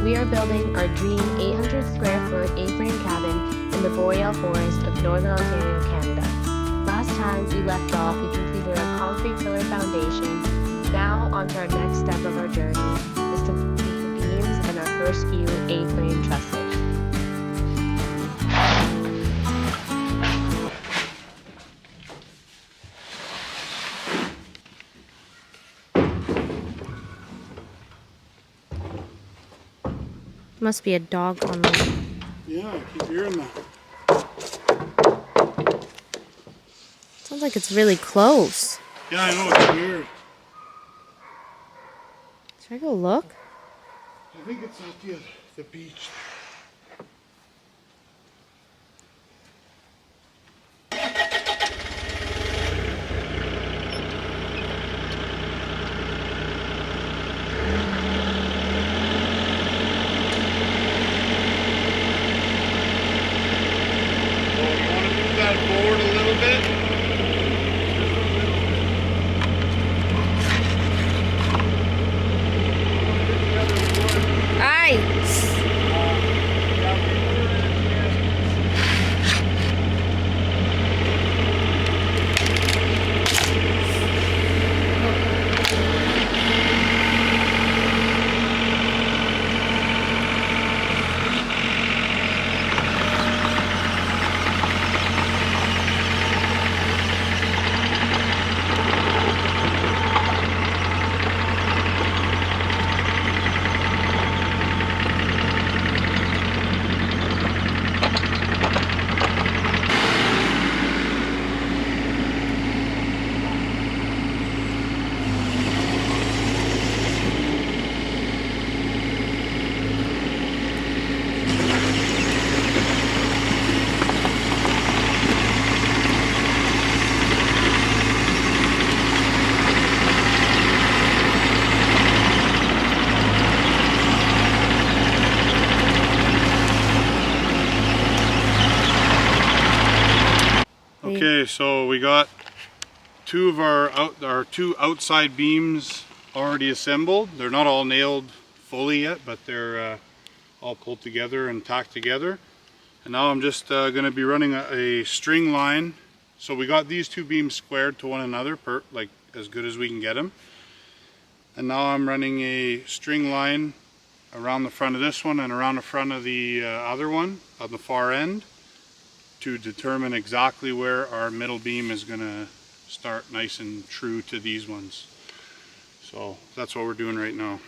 We are building our dream 800 square foot A-frame cabin in the boreal forest of Northern Ontario, Canada. Last time we left off, we completed our concrete pillar foundation. Now on to our next step of our journey is to complete the beams and our first few A-frame trusses. Must be a dog on the... Yeah, I keep hearing that. Sounds like it's really close. Yeah, I know, it's weird. Should I go look? I think it's at the beach. Forward a little bit. Aye. Okay, so we got two of our two outside beams already assembled. They're not all nailed fully yet, but they're all pulled together and tacked together. And now I'm just going to be running a string line. So we got these two beams squared to one another, like as good as we can get them. And now I'm running a string line around the front of this one and around the front of the other one on the far end, to determine exactly where our middle beam is going to start nice and true to these ones. So that's what we're doing right now.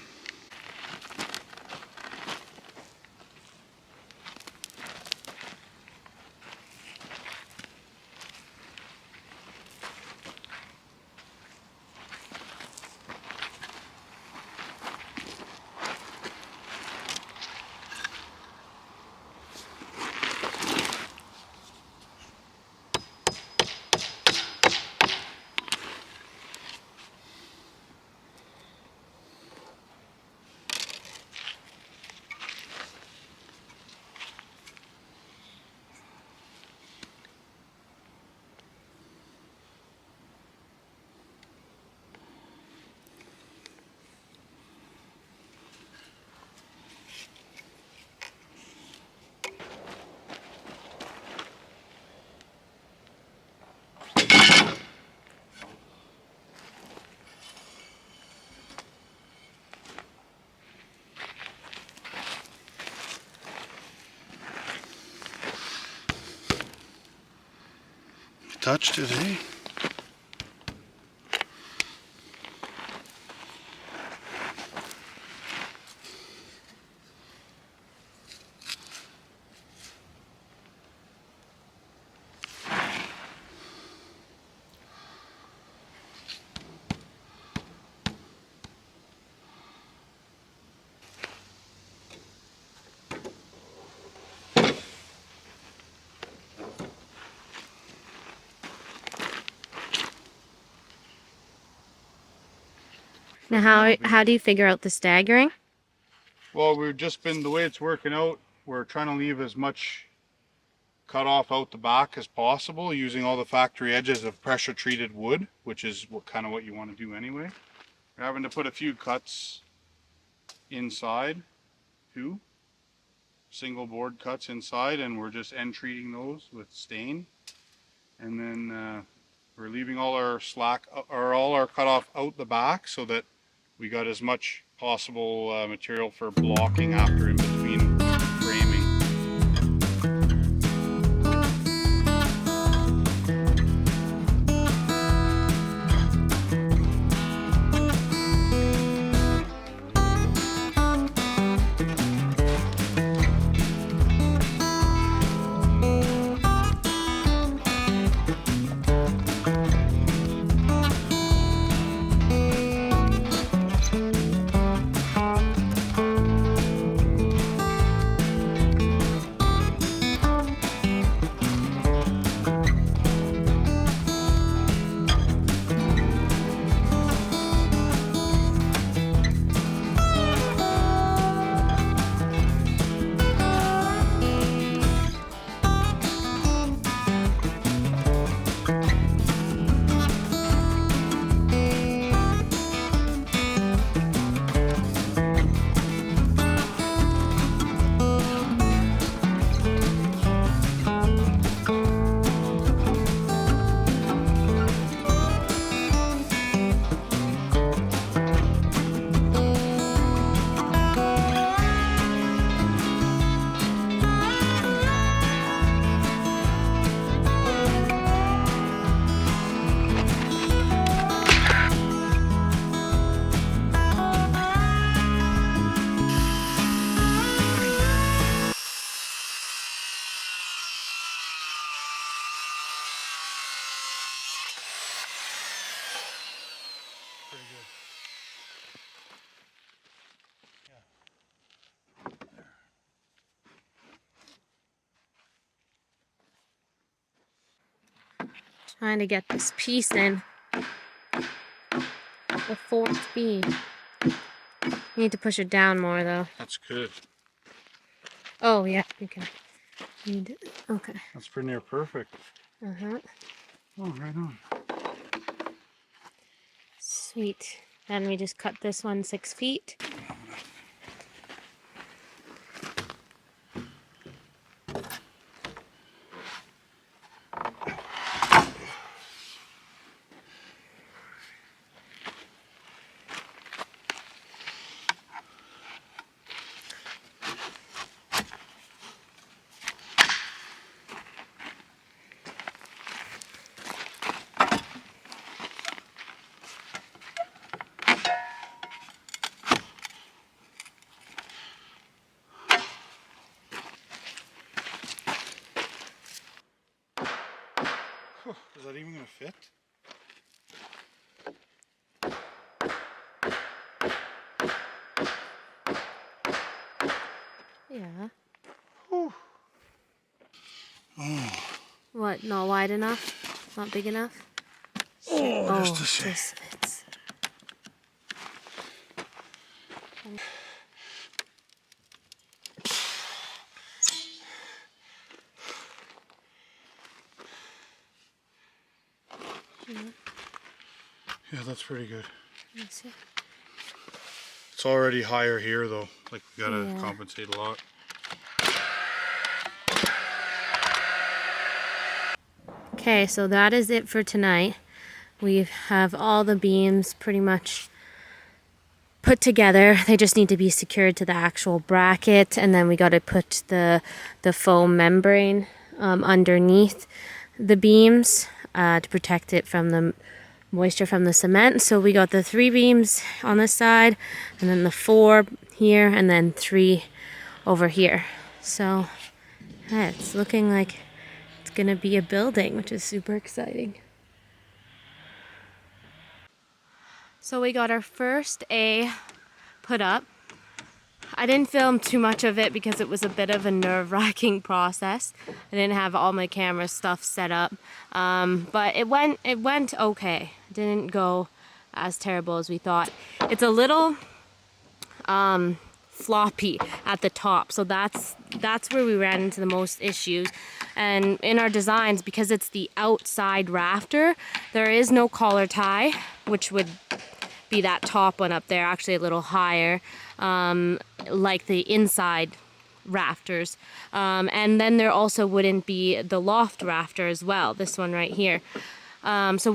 Touched it, eh? Now how do you figure out the staggering? Well, we've just been, the way it's working out, we're trying to leave as much cut off out the back as possible, using all the factory edges of pressure treated wood, which is kind of what you want to do anyway. We're having to put a few cuts inside 2 single board cuts inside, and we're just end treating those with stain. And then we're leaving all our slack or all our cutoff out the back so that we got as much possible material for blocking after in between framing. Pretty good. Trying to get this piece in. The fourth beam. You need to push it down more though. That's good. Oh yeah, okay. Okay. That's pretty near perfect. Uh-huh. Oh, right on. Sweet. Then we just cut this one 6 feet. Is that even going to fit? Yeah. Whew. Oh. What? Not wide enough? Not big enough? Oh, just a sec. Just fits. Yeah, that's pretty good. Let's see. It's already higher here though. Like we gotta Yeah. compensate a lot. Okay, so that is it for tonight. We have all the beams pretty much put together. They just need to be secured to the actual bracket, and then we got to put the foam membrane underneath the beams to protect it from the moisture from the cement. So we got the 3 beams on this side, and then the 4 here, and then 3 over here. So yeah, it's looking like it's gonna be a building, which is super exciting. So we got our first A put up. I didn't film too much of it because it was a bit of a nerve-wracking process. I didn't have all my camera stuff set up, but it went okay. It didn't go as terrible as we thought. It's a little floppy at the top, so that's where we ran into the most issues. And in our designs, because it's the outside rafter, there is no collar tie, which would be that top one up there, actually a little higher, like the inside rafters. And then there also wouldn't be the loft rafter as well, this one right here. So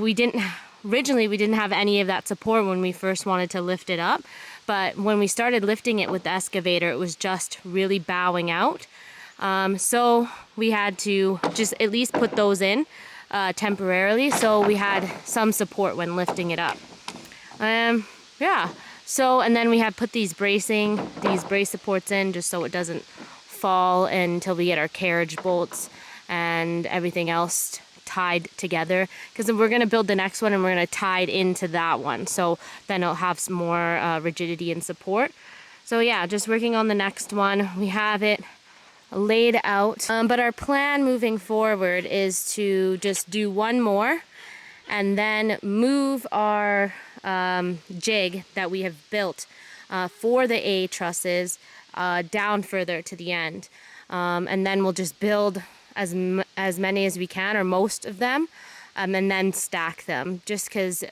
originally we didn't have any of that support when we first wanted to lift it up, but when we started lifting it with the excavator, it was just really bowing out. So we had to just at least put those in temporarily, so we had some support when lifting it up. Yeah, so, and then we have put these brace supports in just so it doesn't fall until we get our carriage bolts and everything else tied together, because we're going to build the next one and we're going to tie it into that one, so then it'll have some more rigidity and support. So yeah, just working on the next one. We have it laid out, but our plan moving forward is to just do one more and then move our jig that we have built for the A trusses down further to the end, and then we'll just build as many as we can, or most of them, and then stack them, just because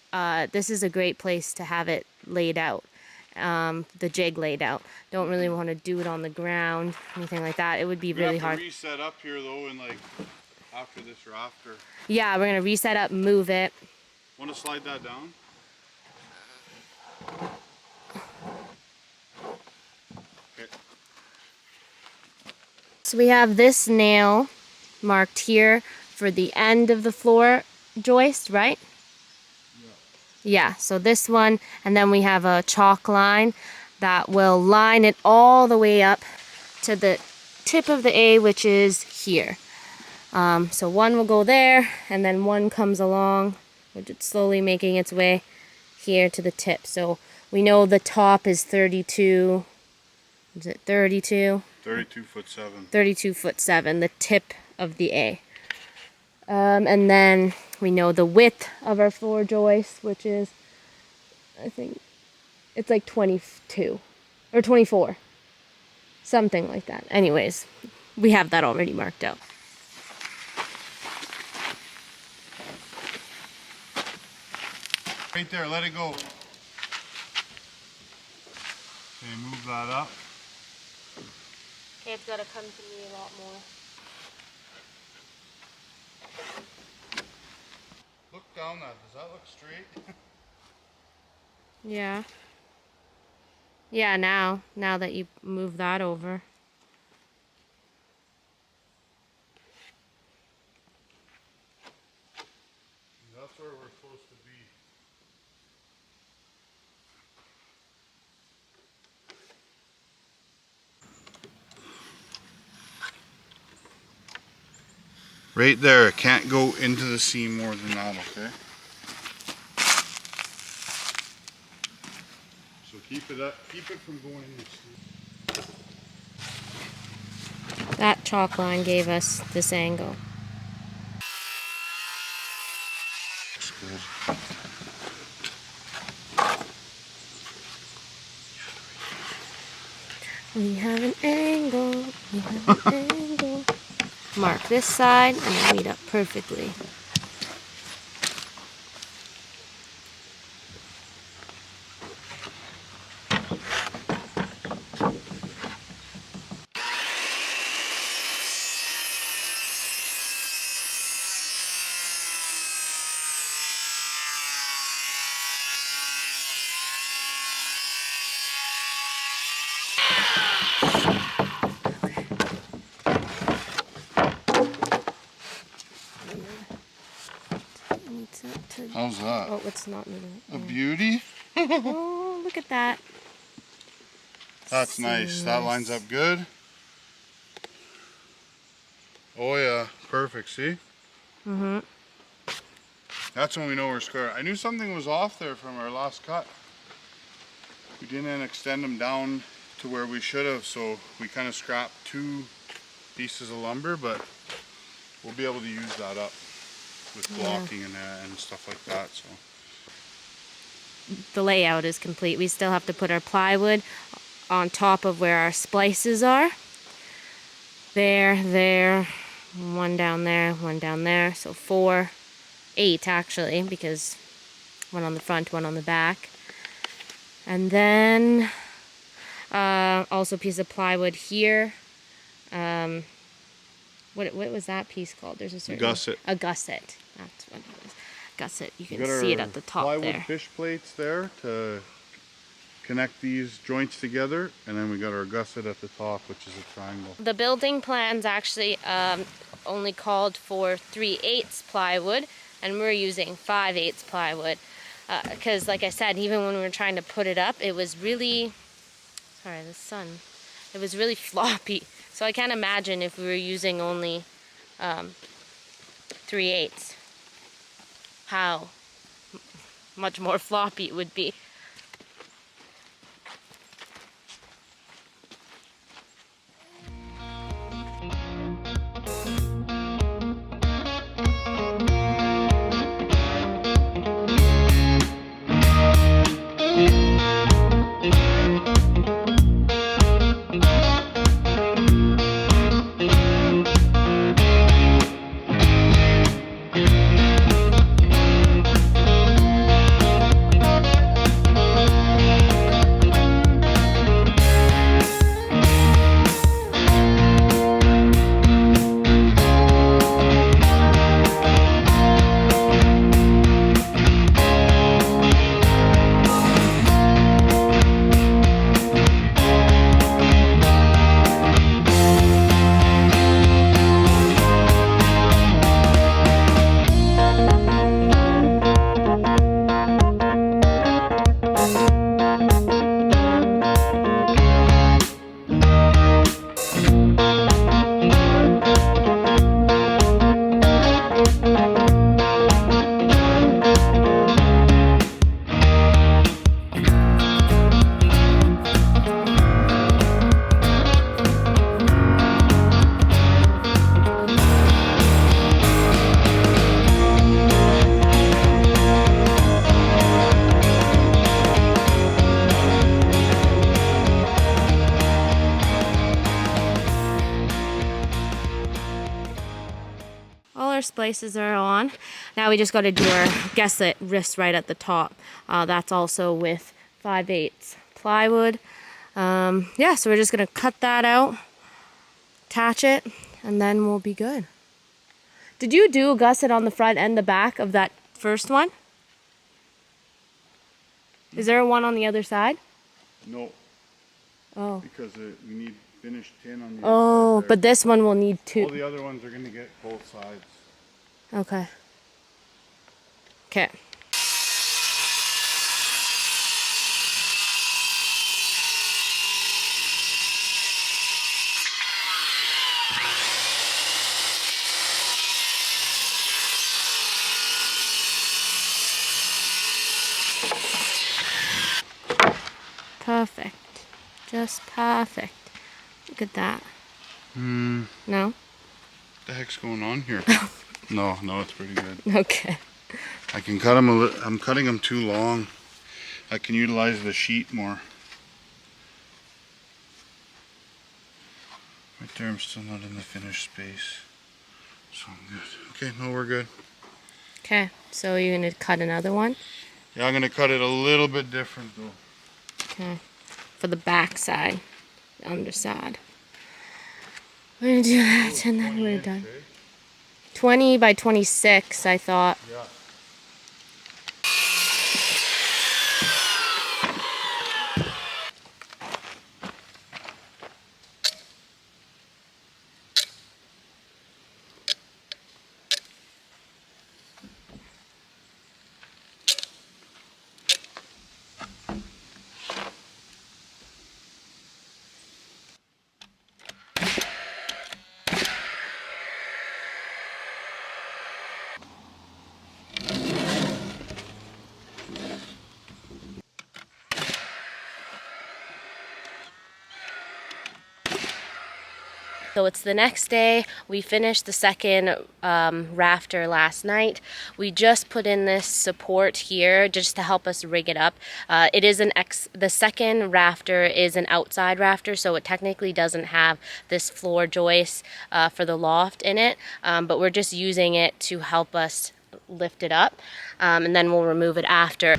this is a great place to have it laid out, the jig laid out. Don't really want to do it on the ground, anything like that. It would be really hard. We have to reset up here though, and like after this rafter. Yeah, we're gonna reset up, move it. Want to slide that down? Okay. So we have this nail marked here for the end of the floor joist, right? Yeah, so this one, and then we have a chalk line that will line it all the way up to the tip of the A, which is here. So one will go there, and then one comes along, which is slowly making its way here to the tip. So we know the top is 32, is it 32? 32'7". 32'7", the tip of the A. And then we know the width of our floor joist, which is, I think, it's like 22 or 24. Something like that. Anyways, we have that already marked out. Right there, let it go. Okay, move that up. Okay, it's got to come to me a lot more. Look down that. Does that look straight? Yeah. Yeah, now that you move that over. That's where we're supposed to be. Right there, it can't go into the seam more than that, okay? So keep it up, keep it from going in the seam. That chalk line gave us this angle. We have an angle, we have an angle. Mark this side and meet up perfectly. How's that? Oh, it's not moving. A beauty? Oh, look at that. That's nice. That lines up good. Oh yeah, perfect, see? Mm-hmm. That's when we know we're square. I knew something was off there from our last cut. We didn't extend them down to where we should have, so we kind of scrapped 2 pieces of lumber, but we'll be able to use that up with blocking and stuff like that. So the layout is complete. We still have to put our plywood on top of where our splices are. There, one down there, so 4, 8 actually, because one on the front, one on the back. And then also a piece of plywood here. What was that piece called? There's a certain gusset. A gusset. That's what it is. Gusset. You can We got see our it at the top plywood there. fish plates there to connect these joints together, and then we got our gusset at the top, which is a triangle. The building plans actually only called for 3/8 plywood, and we're using 5/8 plywood because, like I said, even when we were trying to put it up, it was really, sorry, the sun, it was really floppy. So I can't imagine if we were using only 3/8 how much more floppy it would be. Our splices are on. Now we just got to do our gusset wrist right at the top. That's also with 5/8 plywood. Yeah, so we're just gonna cut that out, attach it, and then we'll be good. Did you do a gusset on the front and the back of that first one? Is there one on the other side? No. Oh. Because we need finished tin on the Oh, inside but this one will need two. All the other ones are going to get both sides. Okay. Okay. Perfect. Just perfect. Look at that. No? What the heck's going on here? No, it's pretty good. Okay. I can cut them I'm cutting them too long. I can utilize the sheet more. Right there, I'm still not in the finished space. So I'm good. Okay, no, we're good. Okay, so you're going to cut another one? Yeah, I'm going to cut it a little bit different though. Okay. For the back side, the underside. We're going to do that and then we're done. 20 by 26, I thought. Yeah. So it's the next day. We finished the second rafter last night. We just put in this support here just to help us rig it up. It is the second rafter is an outside rafter, so it technically doesn't have this floor joist for the loft in it, but we're just using it to help us lift it up, and then we'll remove it after.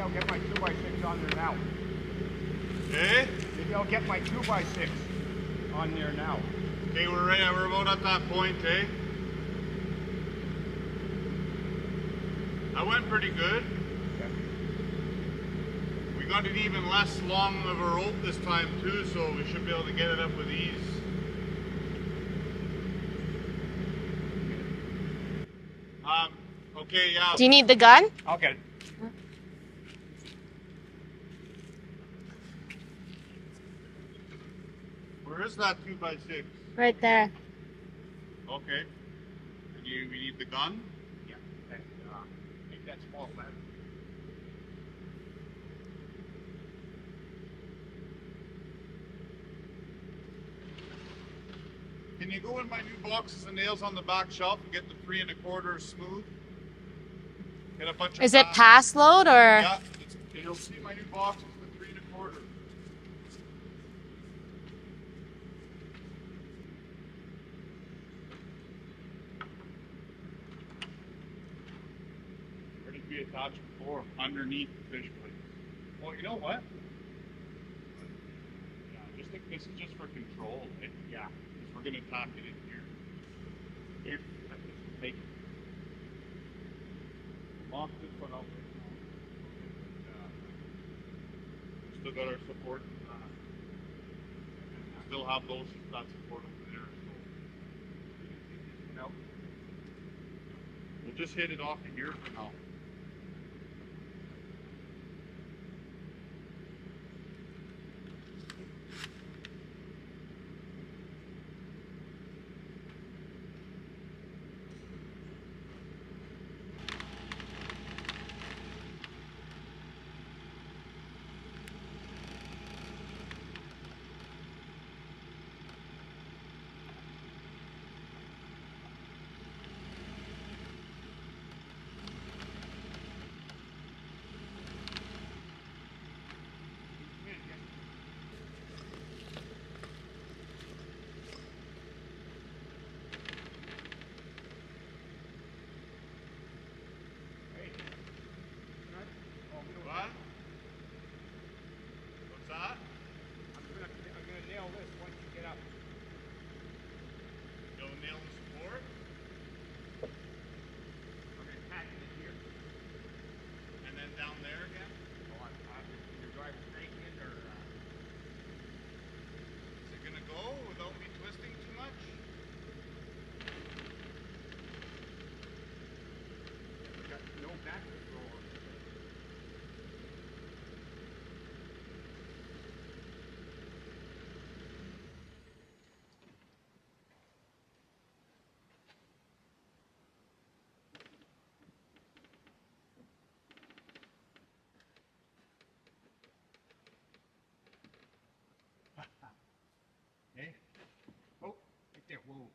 I'll get my 2x6 on there now. Okay? Maybe I'll get my 2x6 on there now. Okay, we're ready. We're about at that point, eh? That went pretty good. Yeah. We got it even less long of a rope this time too, so we should be able to get it up with ease. Okay, yeah. Do you need the gun? I'll get it. Where is that 2x6? Right there. Okay. And we need the gun? Yeah. Maybe that's small ladder. Can you go in my new boxes and nails on the back shelf and get the 3 1/4 smooth? Get a bunch of Is it pass load or? Yeah, you'll see my new boxes, the 3 1/4. Where did we attach before? Underneath the fish plate. Well, you know what? Yeah, just think this is just for control. Yeah, because we're gonna tack it in here. Here, take it. Lock this one out right now. We still got our support. Still have those that support over there. So we'll just hit it off of here for now. What? What's that? I'm gonna nail this once you get up. You'll nail the support? I'm gonna tack it in here. And then down there again? You're driving straight in or? Is it gonna go without me twisting too much? Got no back control. Hey? Oh, right there. Whoa.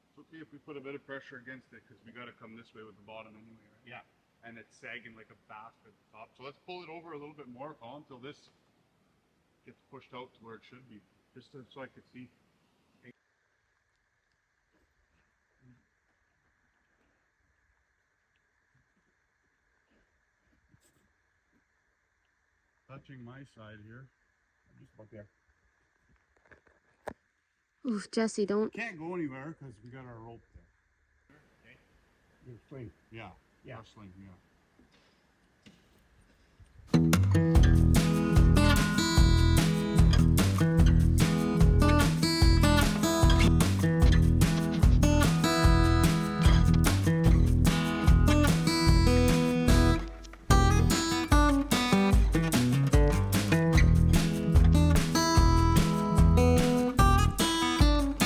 It's okay if we put a bit of pressure against it because we gotta come this way with the bottom anyway, right? Yeah. And it's sagging like a bastard at the top. So let's pull it over a little bit more, Colin, until this gets pushed out to where it should be. Just so I could see. Touching my side here. Just about there. Oof, Jesse, don't. Can't go anywhere because we got our rope there. Okay. Your swing. Yeah. Yeah. Wrestling, yeah.